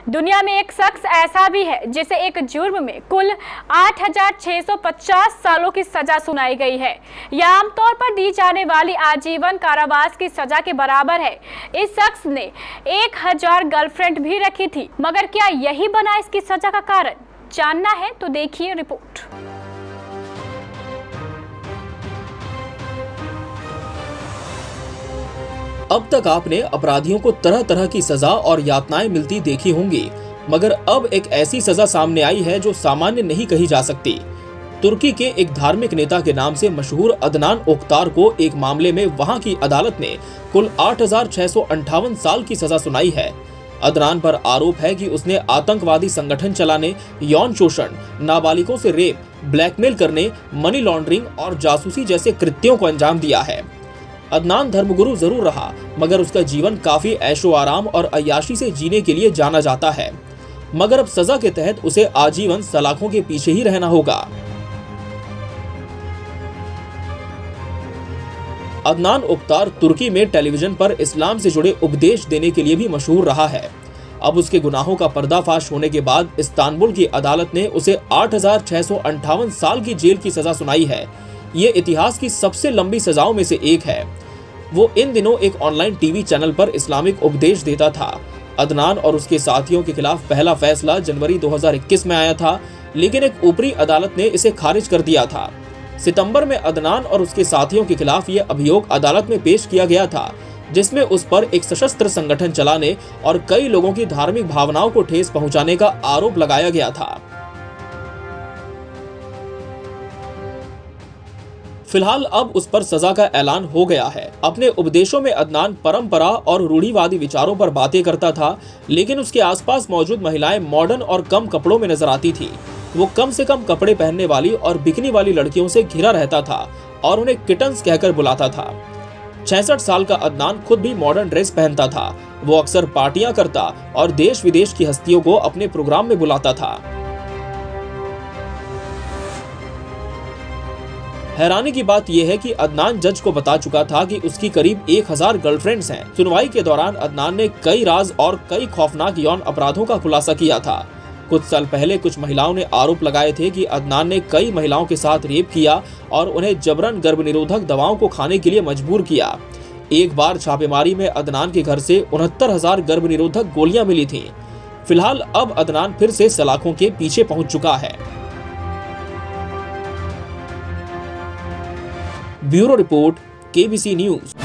दुनिया में एक शख्स ऐसा भी है जिसे एक जुर्म में कुल 8,650 सालों की सजा सुनाई गई है। यह आमतौर पर दी जाने वाली आजीवन कारावास की सजा के बराबर है। इस शख्स ने 1000 गर्लफ्रेंड भी रखी थी, मगर क्या यही बना इसकी सजा का कारण? जानना है तो देखिए रिपोर्ट। अब तक आपने अपराधियों को तरह तरह की सजा और यातनाएं मिलती देखी होंगी, मगर अब एक ऐसी सजा सामने आई है जो सामान्य नहीं कही जा सकती। तुर्की के एक धार्मिक नेता के नाम से मशहूर अदनान ओक्तार को एक मामले में वहां की अदालत ने कुल 8,658 साल की सजा सुनाई है। अदनान पर आरोप है कि उसने आतंकवादी संगठन चलाने, यौन शोषण, नाबालिगों से रेप, ब्लैकमेल करने, मनी लॉन्ड्रिंग और जासूसी जैसे कृत्यों को अंजाम दिया है। अदनान धर्मगुरु जरूर रहा, मगर उसका जीवन काफी ऐशो आराम और अय्याशी से जीने के लिए जाना जाता है। मगर अब सजा के तहत उसे आजीवन सलाखों के पीछे ही रहना होगा। अदनान ओक्तार तुर्की में टेलीविजन पर इस्लाम से जुड़े उपदेश देने के लिए भी मशहूर रहा है। अब उसके गुनाहों का पर्दाफाश होने के बाद इस्तांबुल की अदालत ने उसे 8,658 साल की जेल की सजा सुनाई है। ये इतिहास की सबसे लंबी सजाओं में से एक है। वो इन दिनों एक ऑनलाइन टीवी चैनल पर इस्लामिक उपदेश देता था। अदनान और उसके साथियों के खिलाफ पहला फैसला जनवरी 2021 में आया था, लेकिन एक ऊपरी अदालत ने इसे खारिज कर दिया था। सितंबर में अदनान और उसके साथियों के खिलाफ ये अभियोग अदालत में पेश किया गया था, जिसमें उस पर एक सशस्त्र संगठन चलाने और कई लोगों की धार्मिक भावनाओं को ठेस पहुंचाने का आरोप लगाया गया था। फिलहाल अब उस पर सजा का ऐलान हो गया है। अपने उपदेशों में अदनान परंपरा और रूढ़िवादी विचारों पर बातें करता था, लेकिन उसके आसपास मौजूद महिलाएं मॉडर्न और कम कपड़ों में नजर आती थी। वो कम से कम कपड़े पहनने वाली और बिकनी वाली लड़कियों से घिरा रहता था और उन्हें किटन्स कहकर बुलाता था। 66 साल का अदनान खुद भी मॉडर्न ड्रेस पहनता था। वो अक्सर पार्टियां करता और देश विदेश की हस्तियों को अपने प्रोग्राम में बुलाता था। हैरानी की बात यह है कि अदनान जज को बता चुका था कि उसकी करीब 1000 गर्लफ्रेंड्स हैं। सुनवाई के दौरान अदनान ने कई राज और कई खौफनाक यौन अपराधों का खुलासा किया था। कुछ साल पहले कुछ महिलाओं ने आरोप लगाए थे कि अदनान ने कई महिलाओं के साथ रेप किया और उन्हें जबरन गर्भनिरोधक दवाओं को खाने के लिए मजबूर किया। एक बार छापेमारी में अदनान के घर से 69,000 गर्भनिरोधक गोलियां मिली थीं। फिलहाल अब अदनान फिर से सलाखों के पीछे पहुंच चुका है। Bureau report, KBC news.